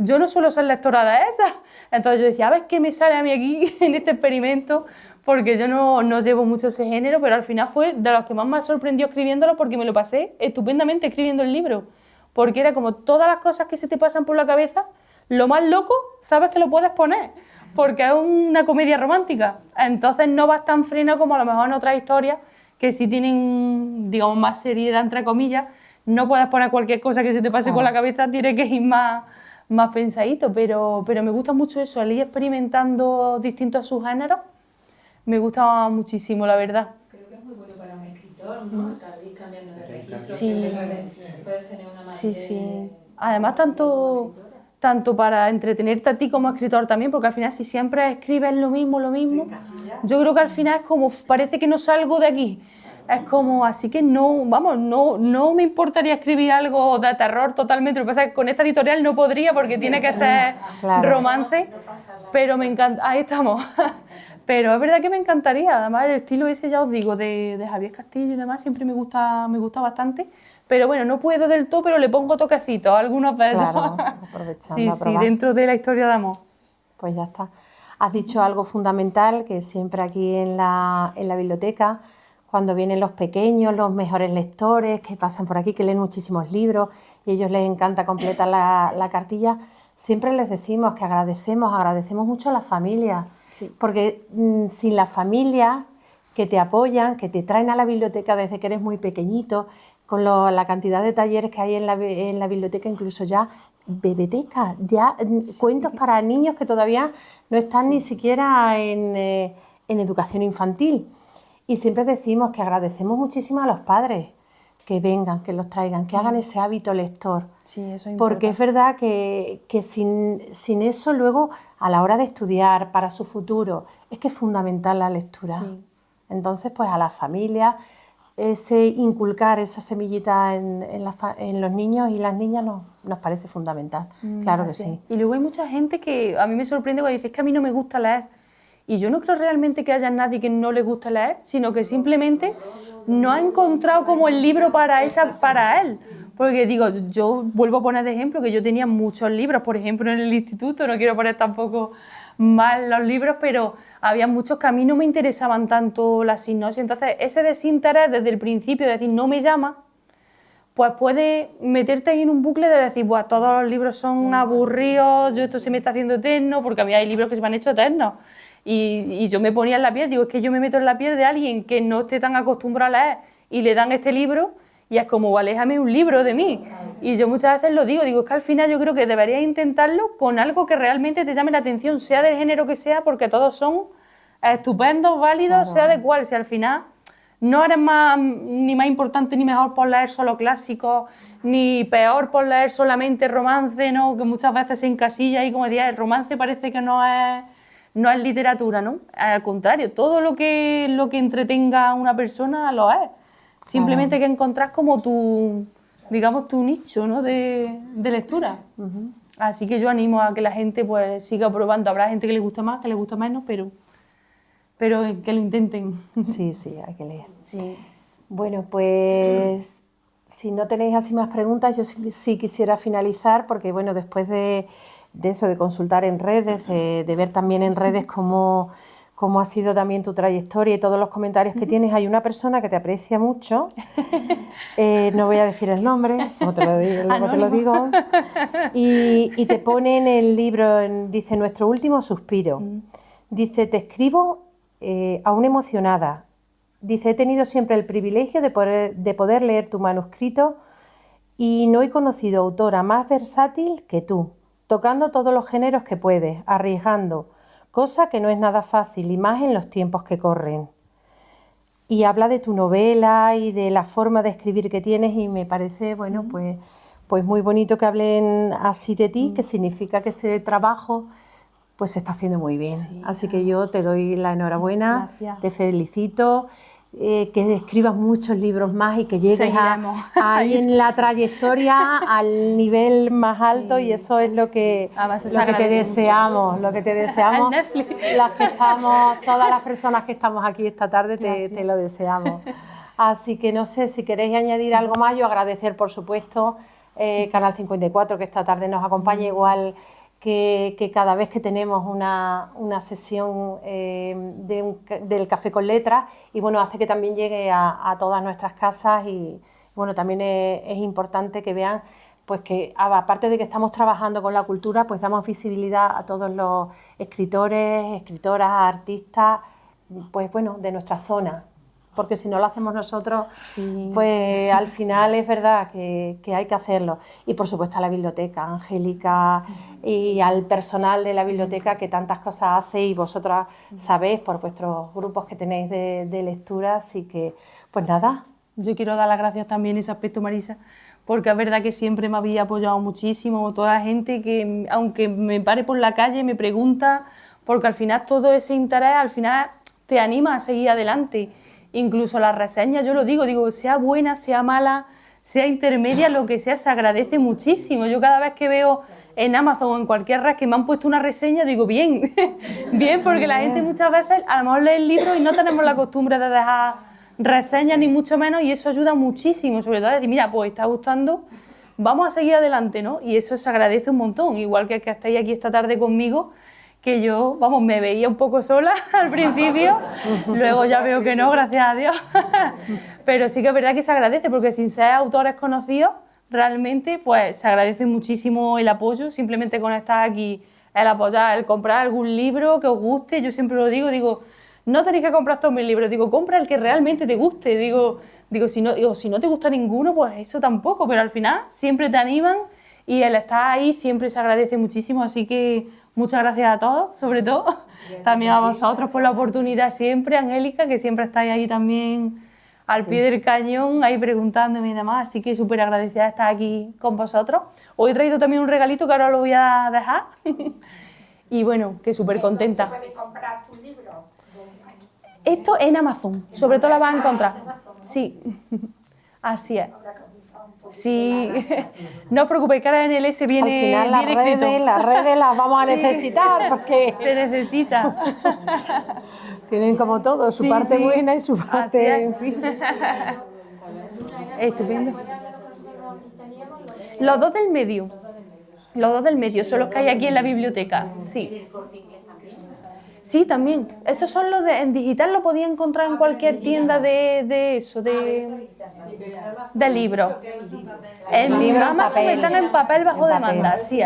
yo no suelo ser lectora de esas. Entonces yo decía, a ver qué me sale a mí aquí en este experimento, porque yo no llevo mucho ese género, pero al final fue de los que más me sorprendió escribiéndolo, porque me lo pasé estupendamente escribiendo el libro. Porque era como todas las cosas que se te pasan por la cabeza, lo más loco, sabes que lo puedes poner, porque es una comedia romántica. Entonces no vas tan freno como a lo mejor en otras historias que sí tienen, digamos, más seriedad, entre comillas. No puedes poner cualquier cosa que se te pase por la cabeza, tiene que ir más pensadito, pero me gusta mucho eso, el ir experimentando distintos subgéneros, me gusta muchísimo, la verdad. Creo que es muy bueno para un escritor, ¿no? Ir cambiando de registro, Sí. puedes tener una Sí. Además, tanto para entretenerte a ti como escritor también, porque al final si siempre escribes lo mismo, yo creo que al final es como, parece que no salgo de aquí. Es como, así que no me importaría escribir algo de terror totalmente. Lo que pasa es que con esta editorial no podría porque tiene que ser romance, pero me encanta, ahí estamos. Pero es verdad que me encantaría, además el estilo ese, ya os digo, de Javier Castillo y demás, siempre me gusta bastante. Pero bueno, no puedo del todo, pero le pongo toquecitos, algunos de esos. Claro, aprovechando. Sí, dentro de la historia de amor. Pues ya está. Has dicho algo fundamental, que siempre aquí en la biblioteca, cuando vienen los pequeños, los mejores lectores, que pasan por aquí, que leen muchísimos libros y a ellos les encanta completar la cartilla, siempre les decimos que agradecemos mucho a las familias, Sí. porque sin las familias que te apoyan, que te traen a la biblioteca desde que eres muy pequeñito, con la cantidad de talleres que hay en la biblioteca, incluso ya bebetecas, ya cuentos para niños que todavía no están ni siquiera en educación infantil. Y siempre decimos que agradecemos muchísimo a los padres que vengan, que los traigan, que hagan ese hábito lector. Sí, eso es porque importante. es verdad que sin eso luego, a la hora de estudiar para su futuro, es que es fundamental la lectura. Sí. Entonces, pues a las familias, inculcar esa semillita en los niños y las niñas nos parece fundamental. Claro que Así sí. es. Y luego hay mucha gente que a mí me sorprende cuando dice, es que a mí no me gusta leer. Y yo no creo realmente que haya nadie que no le guste leer, sino que simplemente no ha encontrado como el libro para él. Porque digo, yo vuelvo a poner de ejemplo que yo tenía muchos libros, por ejemplo en el instituto, no quiero poner tampoco mal los libros, pero había muchos que a mí no me interesaban tanto la sinopsis. Entonces ese desinterés desde el principio, de decir no me llama, pues puede meterte ahí en un bucle de decir, buah, todos los libros son aburridos, esto se me está haciendo eterno, porque a mí hay libros que se me han hecho eternos. Y yo me ponía en la piel, digo, es que yo me meto en la piel de alguien que no esté tan acostumbrado a leer y le dan este libro Y es como, aléjame un libro de mí. Y yo muchas veces lo digo, es que al final yo creo que deberías intentarlo con algo que realmente te llame la atención, sea del género que sea, porque todos son estupendos, válidos, sea de cual, si al final no eres ni más importante ni mejor por leer solo clásicos, ni peor por leer solamente romance, ¿no? Que muchas veces se encasilla y como decía, el romance parece que no es literatura, ¿no? Al contrario, todo lo que entretenga a una persona lo es. Simplemente hay que encontrar como tu nicho, ¿no? de lectura. Así que yo animo a que la gente pues siga probando. Habrá gente que le gusta más, que le gusta menos, pero que lo intenten. Sí, hay que leer. Sí. Bueno, pues si no tenéis así más preguntas, yo sí quisiera finalizar, porque bueno, después de eso, de consultar en redes, de ver también en redes cómo ha sido también tu trayectoria y todos los comentarios que tienes, hay una persona que te aprecia mucho, no voy a decir el nombre, como te lo digo, y te pone en el libro, dice, nuestro último suspiro, dice, te escribo aún emocionada, dice, he tenido siempre el privilegio de poder leer tu manuscrito y no he conocido autora más versátil que tú, tocando todos los géneros que puedes, arriesgando, cosa que no es nada fácil y más en los tiempos que corren. Y habla de tu novela y de la forma de escribir que tienes y me parece, bueno, pues muy bonito que hablen así de ti, que significa que ese trabajo pues se está haciendo muy bien. Sí, así que yo te doy la enhorabuena, gracias. Te felicito, que escribas muchos libros más y que llegues ahí en la trayectoria al nivel más alto, y eso es lo que te deseamos, lo que te deseamos, todas las personas que estamos aquí esta tarde te lo deseamos. Así que no sé si queréis añadir algo más. Yo agradecer, por supuesto, Canal 54, que esta tarde nos acompaña, igual que cada vez que tenemos una sesión del Café con Letras, y bueno, hace que también llegue a todas nuestras casas, y bueno, también es importante que vean pues que aparte de que estamos trabajando con la cultura, pues damos visibilidad a todos los escritores, escritoras, artistas, pues bueno, de nuestra zona. Porque si no lo hacemos nosotros, pues al final es verdad que hay que hacerlo. Y por supuesto a la biblioteca, a Angélica y al personal de la biblioteca, que tantas cosas hace, y vosotras sabéis por vuestros grupos que tenéis de lectura, así que pues nada. Yo quiero dar las gracias también en ese aspecto, Marisa, porque es verdad que siempre me había apoyado muchísimo, toda la gente que aunque me pare por la calle me pregunta, porque al final todo ese interés al final te anima a seguir adelante. Incluso las reseñas, yo lo digo, sea buena, sea mala, sea intermedia, lo que sea, se agradece muchísimo. Yo cada vez que veo en Amazon o en cualquier red que me han puesto una reseña, digo, bien, bien, porque la gente muchas veces a lo mejor lee el libro y no tenemos la costumbre de dejar reseñas, ni mucho menos, y eso ayuda muchísimo, sobre todo a decir, mira, pues está gustando, vamos a seguir adelante, ¿no? Y eso se agradece un montón, igual que estáis aquí esta tarde conmigo, que yo, vamos, me veía un poco sola al principio, luego ya veo que no, gracias a Dios, pero sí que es verdad que se agradece, porque sin ser autores conocidos, realmente pues se agradece muchísimo el apoyo, simplemente con estar aquí, el apoyar, el comprar algún libro que os guste. Yo siempre lo digo, no tenéis que comprar todos mis libros, compra el que realmente te guste, si no te gusta ninguno, pues eso tampoco, pero al final siempre te animan y el estar ahí siempre se agradece muchísimo, así que muchas gracias a todos, sobre todo, también a vosotros por la oportunidad siempre, Angélica, que siempre estáis ahí también al pie del cañón, ahí preguntándome y demás, así que súper agradecida de estar aquí con vosotros. Hoy he traído también un regalito que ahora lo voy a dejar, y bueno, que súper contenta. ¿Se puede comprar tu libro? Esto en Amazon, sobre todo la vas a encontrar. Sí, así es. Sí, no os preocupéis, que ahora en el S viene, al final escrito. Las redes las vamos a necesitar, porque se necesita. Tienen como todo, su parte buena y su parte, en fin. Estupendo. Los dos del medio son los que hay aquí en la biblioteca, sí. Sí, también. Esos son los en digital, lo podía encontrar en cualquier tienda de libros. En Amazon están en papel bajo demanda, sí.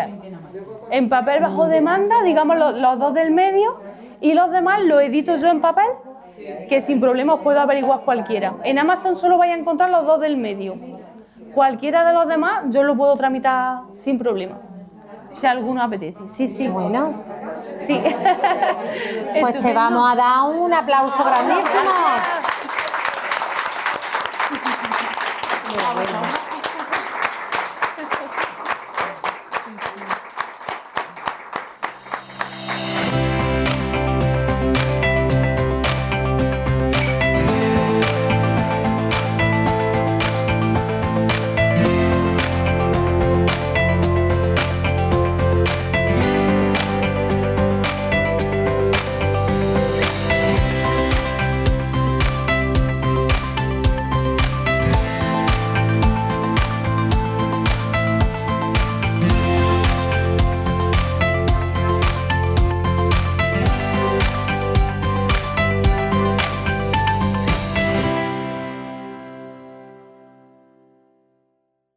En papel bajo demanda, digamos los dos del medio, Y los demás los edito yo en papel, que sin problema os puedo averiguar cualquiera. En Amazon solo vais a encontrar los 2 del medio. Cualquiera de los demás yo lo puedo tramitar sin problema, si alguno apetece. Sí, sí. Bueno, Sí. pues te vamos a dar un aplauso grandísimo.